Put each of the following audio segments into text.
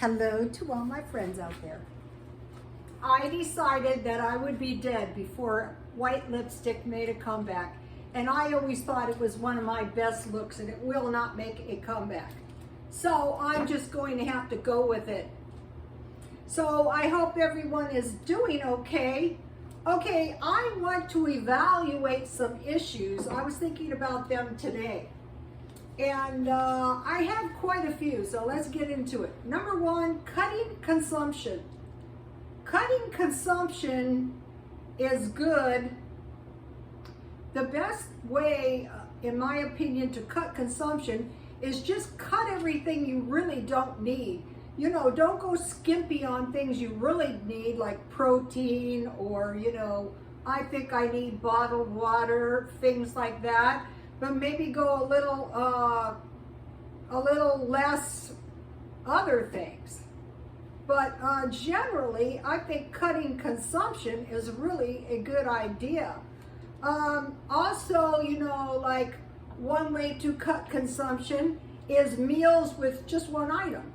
Hello to all my friends out there. I decided that I would be dead before white lipstick made a comeback. And I always thought it was one of my best looks, and it will not make a comeback. So I'm just going to have to go with it. So I hope everyone is doing okay. Okay, I want to evaluate some issues. I was thinking about them today. And I have quite a few, so let's get into it. Number one, cutting consumption. Cutting consumption is good. The best way, in my opinion, to cut consumption is just cut everything you really don't need. You know, don't go skimpy on things you really need, like protein or, you know, I think I need bottled water, things like that. But maybe go a little less other things. But generally, I think cutting consumption is really a good idea. Also, you know, like one way to cut consumption is meals with just one item.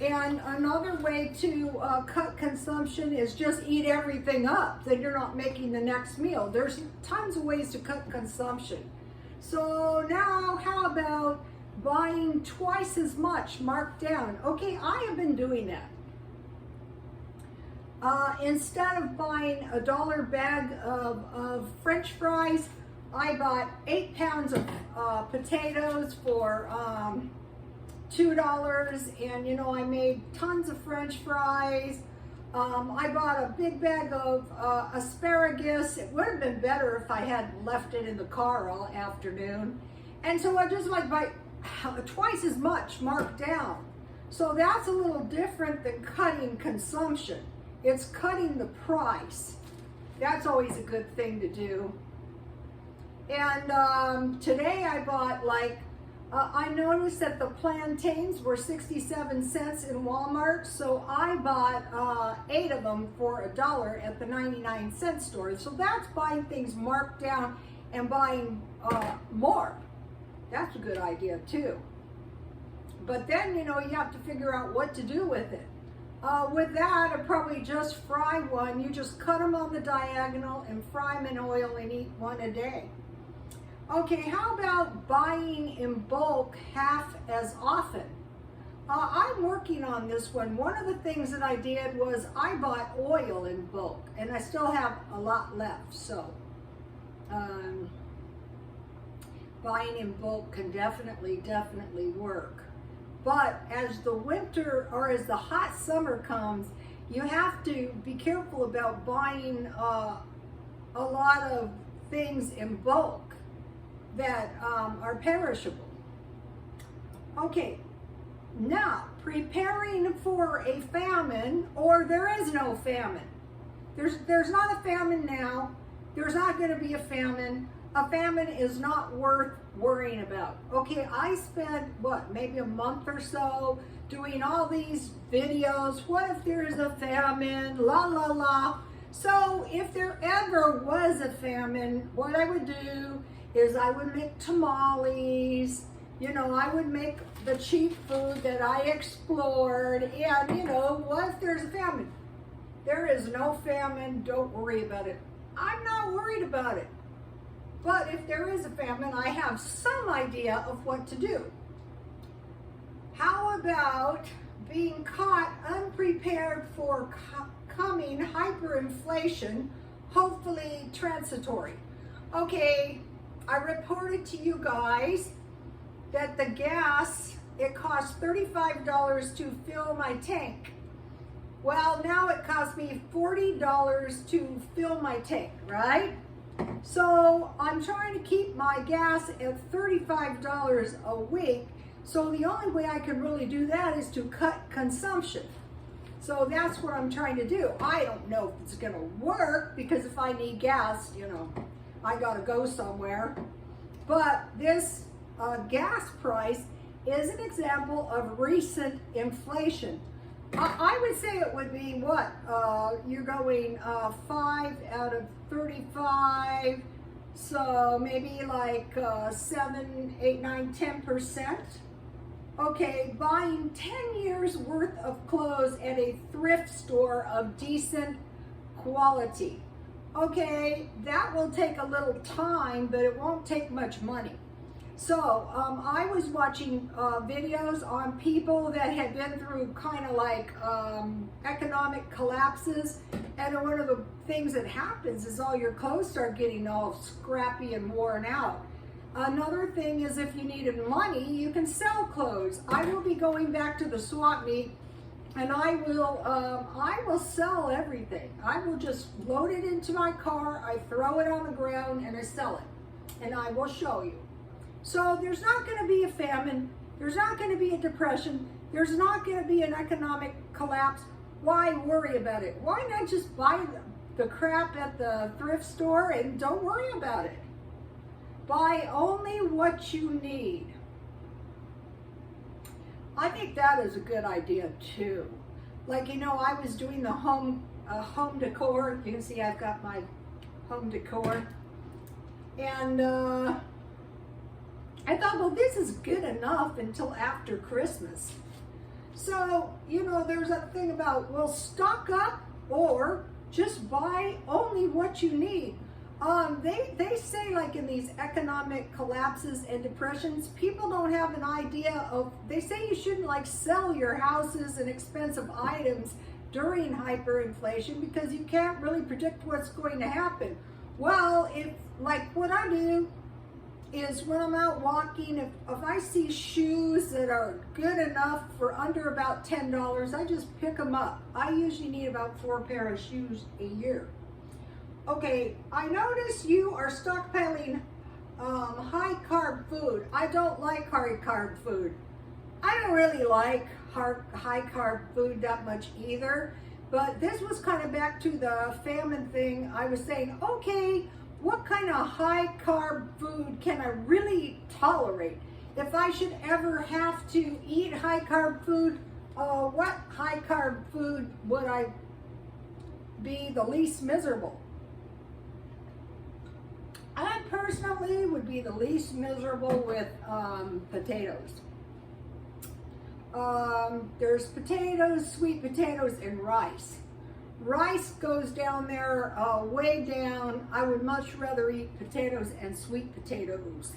And another way to cut consumption is just eat everything up, then you're not making the next meal. There's tons of ways to cut consumption. So now how about buying twice as much marked down? Okay, I have been doing that. Instead of buying a $1 bag of French fries, I bought 8 pounds of potatoes for $2, and you know, I made tons of French fries. I bought a big bag of asparagus. It would have been better if I had left it in the car all afternoon. And so I just like buy twice as much marked down. So that's a little different than cutting consumption. It's cutting the price. That's always a good thing to do. And today I bought I noticed that the plantains were 67 cents in Walmart, so I bought 8 of them for $1 at the 99-cent store. So that's buying things marked down and buying more. That's a good idea too. But then, you know, you have to figure out what to do with it. With that, I'd probably just fry one. You just cut them on the diagonal and fry them in oil and eat one a day. Okay, how about buying in bulk half as often? I'm working on this one. One of the things that I did was I bought oil in bulk, and I still have a lot left. So buying in bulk can definitely work. But as the winter or as the hot summer comes, you have to be careful about buying a lot of things in bulk that are perishable. Okay, now preparing for a famine, or there is no famine. There's not a famine now. There's not going to be a famine. A famine is not worth worrying about. Okay, I spent maybe a month or so doing all these videos. What if there's a famine? La la la. So if there ever was a famine, what I would do is I would make tamales, you know, I would make the cheap food that I explored, and you know, what if there's a famine? There is no famine, don't worry about it. I'm not worried about it. But if there is a famine, I have some idea of what to do. How about being caught unprepared for coming hyperinflation, hopefully transitory? Okay, I reported to you guys that the gas, it costs $35 to fill my tank. Well, now it costs me $40 to fill my tank, right? So I'm trying to keep my gas at $35 a week. So the only way I can really do that is to cut consumption. So that's what I'm trying to do. I don't know if it's going to work, because if I need gas, you know, I got to go somewhere. But this gas price is an example of recent inflation. I would say it would be what? You're going 5 out of 35, so maybe like 7, 8, 9, 10% Okay, buying 10 years worth of clothes at a thrift store of decent quality. Okay, that will take a little time, but it won't take much money. So I was watching videos on people that had been through kind of like economic collapses, and one of the things that happens is all your clothes start getting all scrappy and worn out. Another thing is, if you needed money, you can sell clothes. I will be going back to the swap meet, and I will sell everything. I will just load it into my car, I throw it on the ground, and I sell it. And I will show you. So there's not going to be a famine, there's not going to be a depression, there's not going to be an economic collapse. Why worry about it? Why not just buy the crap at the thrift store and don't worry about it? Buy only what you need. I think that is a good idea too. Like, you know, I was doing the home decor. You can see I've got my home decor. And I thought, well, this is good enough until after Christmas. So, you know, there's that thing about, well, stock up or just buy only what you need. They say, like, in these economic collapses and depressions, people don't have an idea of, they say you shouldn't like sell your houses and expensive items during hyperinflation because you can't really predict what's going to happen. Well, if, like, what I do is when I'm out walking, if I see shoes that are good enough for under about $10, I just pick them up. I usually need about 4 pairs of shoes a year. Okay, I notice you are stockpiling high-carb food. I don't like high-carb food. I don't really like high-carb food that much either, but this was kind of back to the famine thing. I was saying, okay, what kind of high-carb food can I really tolerate? If I should ever have to eat high-carb food, what high-carb food would I be the least miserable? I personally would be the least miserable with potatoes. There's potatoes, sweet potatoes, and rice. Rice goes down there, way down. I would much rather eat potatoes and sweet potatoes.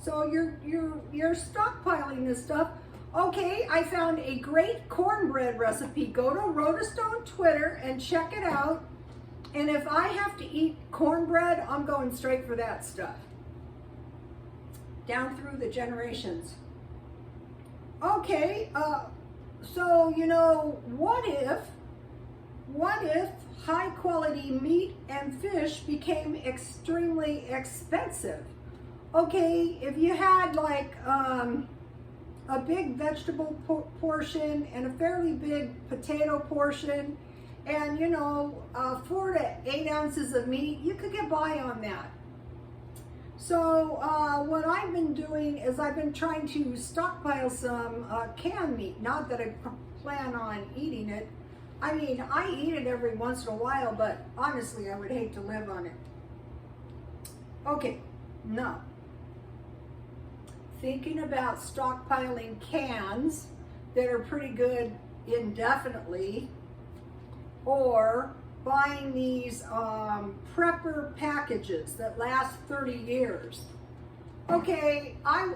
So you're stockpiling this stuff. Okay, I found a great cornbread recipe. Go to Rotostone Twitter and check it out. And if I have to eat cornbread, I'm going straight for that stuff. Down through the generations. Okay, so, you know, what if high quality meat and fish became extremely expensive? Okay, if you had like a big vegetable portion and a fairly big potato portion, and, you know, 4 to 8 ounces of meat, you could get by on that. So what I've been doing is I've been trying to stockpile some canned meat. Not that I plan on eating it. I mean, I eat it every once in a while, but honestly, I would hate to live on it. Okay, now, thinking about stockpiling cans that are pretty good indefinitely, or buying these prepper packages that last 30 years. Okay, I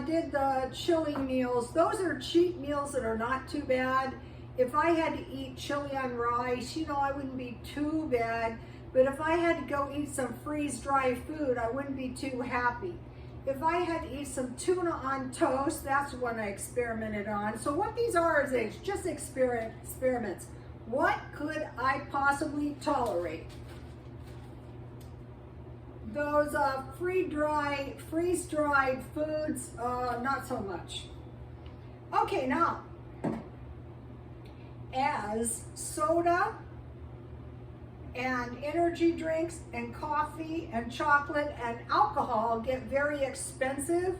did the chili meals. Those are cheap meals that are not too bad. If I had to eat chili on rice, you know, I wouldn't be too bad. But if I had to go eat some freeze-dried food, I wouldn't be too happy. If I had to eat some tuna on toast, that's one I experimented on. So what these are is just experiments. What could I possibly tolerate? Those freeze-dried foods, not so much. Okay, now, as soda and energy drinks and coffee and chocolate and alcohol get very expensive,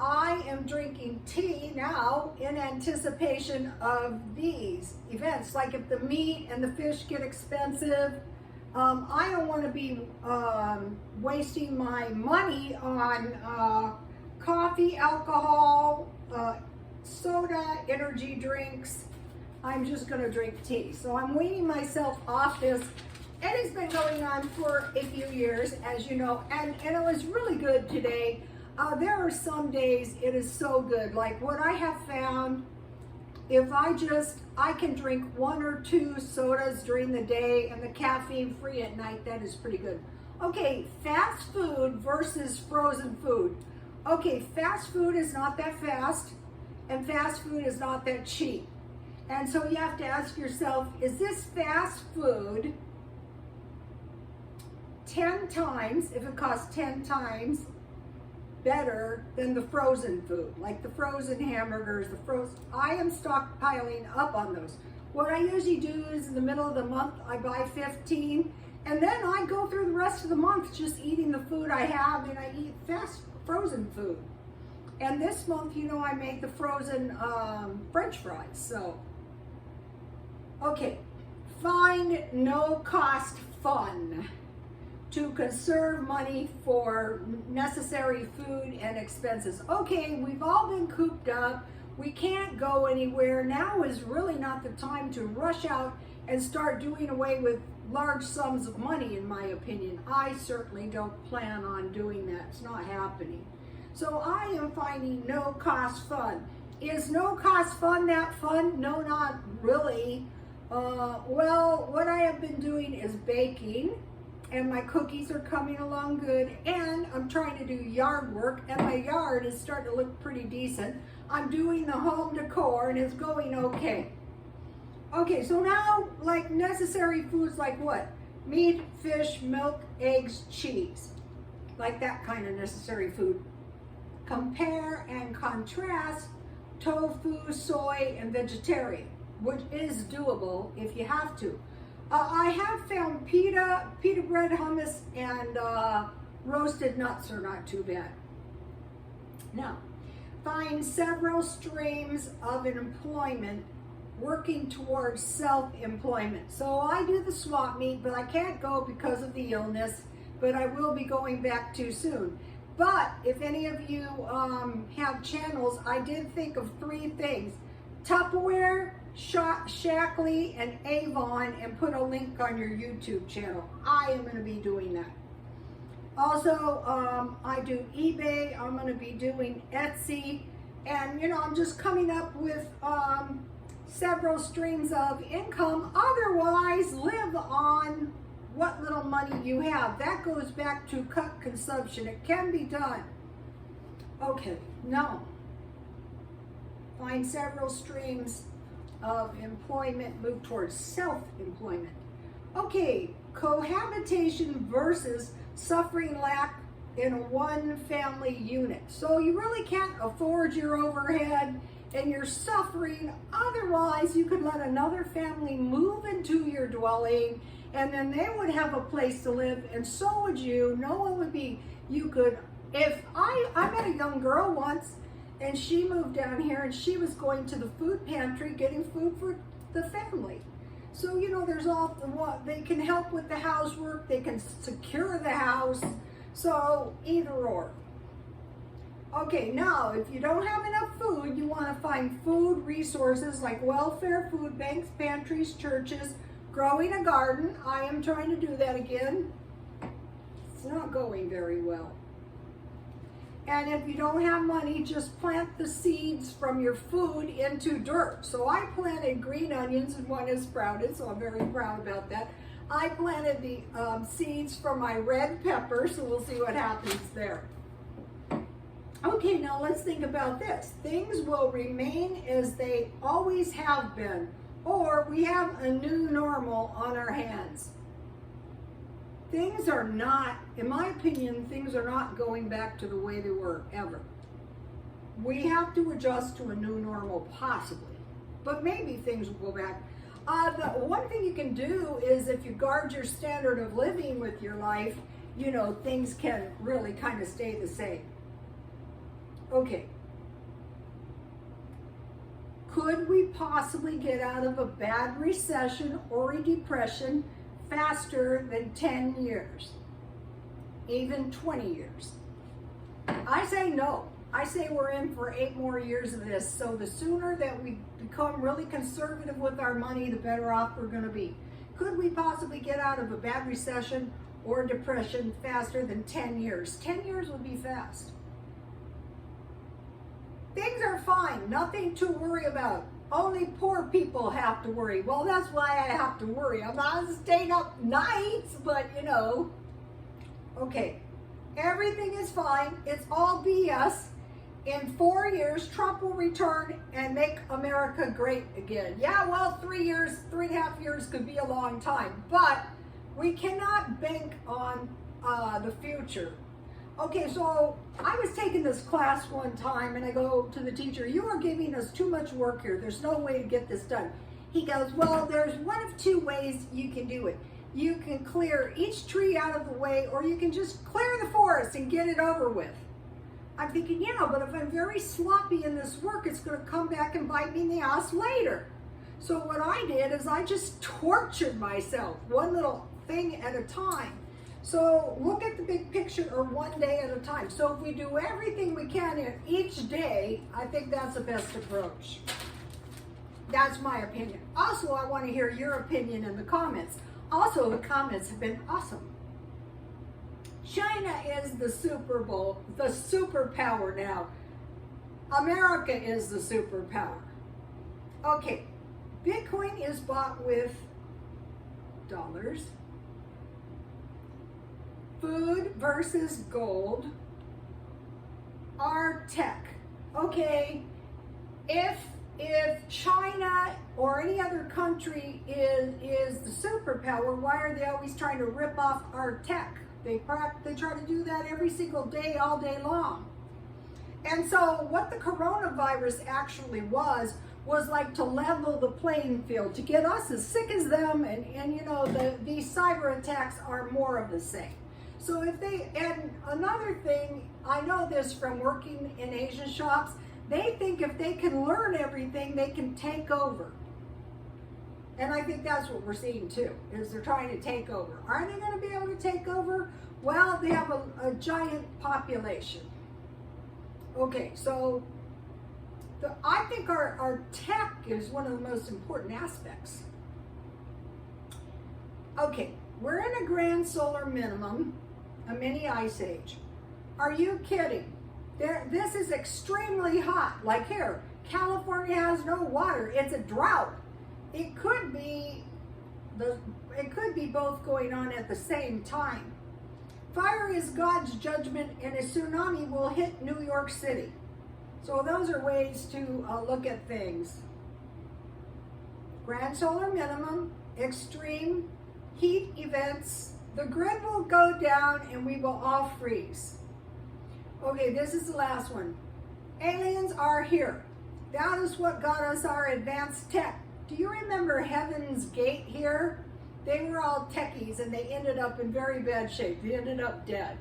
I am drinking tea now in anticipation of these events. Like if the meat and the fish get expensive, I don't want to be wasting my money on coffee, alcohol, soda, energy drinks. I'm just going to drink tea. So I'm weaning myself off this. And it's been going on for a few years, as you know, and it was really good today. There are some days it is so good. Like what I have found, if I can drink 1 or 2 sodas during the day and the caffeine free at night, that is pretty good. Okay, fast food versus frozen food. Okay, fast food is not that fast, and fast food is not that cheap. And so you have to ask yourself, is this fast food 10 times, if it costs 10 times, better than the frozen food, like the frozen hamburgers, I am stockpiling up on those. What I usually do is in the middle of the month, I buy 15, and then I go through the rest of the month just eating the food I have, and I eat frozen food. And this month, you know, I made the frozen French fries, so. Okay, find no-cost fun to conserve money for necessary food and expenses. Okay, we've all been cooped up. We can't go anywhere. Now is really not the time to rush out and start doing away with large sums of money, in my opinion. I certainly don't plan on doing that. It's not happening. So I am finding no-cost fun. Is no-cost fun that fun? No, not really. Well, what I have been doing is baking, and my cookies are coming along good, and I'm trying to do yard work, and my yard is starting to look pretty decent. I'm doing the home decor, and it's going okay. Okay, so now, like necessary foods like what? Meat, fish, milk, eggs, cheese. Like that kind of necessary food. Compare and contrast tofu, soy, and vegetarian, which is doable if you have to. I have found pita bread, hummus, and roasted nuts are not too bad. Now, find several streams of employment working towards self-employment. So I do the swap meet, but I can't go because of the illness, but I will be going back too soon. But if any of you have channels, I did think of 3 things. Tupperware, Shackley, and Avon, and put a link on your YouTube channel. I am going to be doing that. Also, I do eBay. I'm going to be doing Etsy. And, you know, I'm just coming up with several streams of income. Otherwise, live on what little money you have. That goes back to cut consumption. It can be done. Okay, now, find several streams of employment, move towards self-employment. Okay, cohabitation versus suffering lack in a 1-family unit. So you really can't afford your overhead and you're suffering. Otherwise, you could let another family move into your dwelling, and then they would have a place to live, and so would you. No one would be, you could, if I met a young girl once, and she moved down here, and she was going to the food pantry getting food for the family. So, you know, there's all the what they can help with the housework, they can secure the house. So either or. Okay, now if you don't have enough food, you want to find food resources like welfare, food banks, pantries, churches, growing a garden. I am trying to do that again. It's not going very well. And if you don't have money, just plant the seeds from your food into dirt. So I planted green onions and one has sprouted, so I'm very proud about that. I planted the seeds from my red pepper, so we'll see what happens there. Okay, now let's think about this. Things will remain as they always have been, or we have a new normal on our hands. Things are not, in my opinion, things are not going back to the way they were ever. We have to adjust to a new normal, possibly, but maybe things will go back. The one thing you can do is if you guard your standard of living with your life, you know, things can really kind of stay the same. Okay. Could we possibly get out of a bad recession or a depression faster than 10 years, even 20 years? I say no. I say we're in for 8 more years of this. So the sooner that we become really conservative with our money, the better off we're going to be. Could we possibly get out of a bad recession or depression faster than 10 years? 10 years would be fast. Things are fine, nothing to worry about. Only poor people have to worry. Well, that's why I have to worry. I'm not staying up nights, but you know. Okay, everything is fine. It's all BS. In 4 years, Trump will return and make America great again. Yeah, well, 3 years, 3.5 years could be a long time, but we cannot bank on the future. Okay, so I was taking this class one time and I go to the teacher, you are giving us too much work here. There's no way to get this done. He goes, well, there's one of 2 ways you can do it. You can clear each tree out of the way, or you can just clear the forest and get it over with. I'm thinking, yeah, but if I'm very sloppy in this work, it's going to come back and bite me in the ass later. So what I did is I just tortured myself, one little thing at a time. So look at the big picture, or one day at a time. So if we do everything we can in each day, I think that's the best approach. That's my opinion. Also, I want to hear your opinion in the comments. Also, the comments have been awesome. China is the superpower now. America is the superpower. Okay, Bitcoin is bought with dollars. Food versus gold. Our tech. Okay, if China or any other country is the superpower, why are they always trying to rip off our tech? They try to do that every single day, all day long. And so what the coronavirus actually was like to level the playing field, to get us as sick as them, and you know, these cyber attacks are more of the same. So and another thing, I know this from working in Asian shops, they think if they can learn everything, they can take over. And I think that's what we're seeing too, is they're trying to take over. Are they going to be able to take over? Well, they have a giant population. Okay, so I think our tech is one of the most important aspects. Okay, we're in a grand solar minimum, a mini ice age. Are you kidding? This is extremely hot. Like here, California has no water. It's a drought. It could be both going on at the same time. Fire is God's judgment, and a tsunami will hit New York City. So those are ways to look at things. Grand solar minimum, extreme heat events. The grid will go down and we will all freeze. Okay, this is the last one. Aliens are here. That is what got us our advanced tech. Do you remember Heaven's Gate here? They were all techies and they ended up in very bad shape. They ended up dead.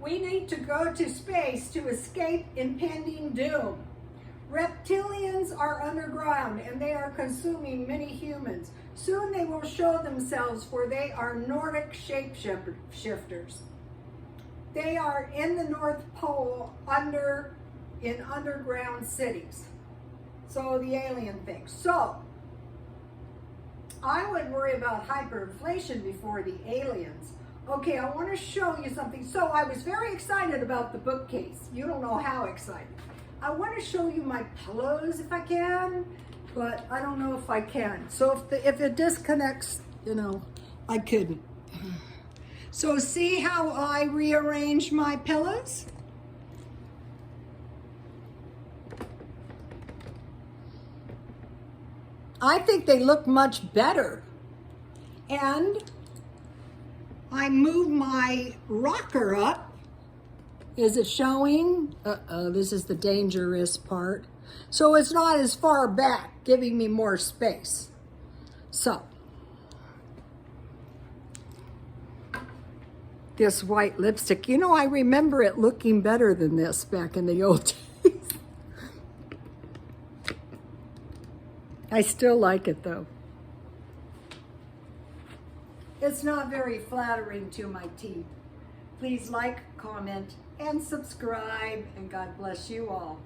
We need to go to space to escape impending doom. Reptilians are underground and they are consuming many humans. Soon they will show themselves, for they are Nordic shapeshifters. They are in the North Pole in underground cities. So the alien thing. So I would worry about hyperinflation before the aliens. Okay, I want to show you something. So I was very excited about the bookcase. You don't know how excited. I want to show you my pillows if I can, but I don't know if I can. So if it disconnects, you know, I couldn't. So see how I rearrange my pillows? I think they look much better. And I move my rocker up. Is it showing? This is the dangerous part. So it's not as far back, giving me more space. So, this white lipstick, you know, I remember it looking better than this back in the old days. I still like it though. It's not very flattering to my teeth. Please like, comment, and subscribe, and God bless you all.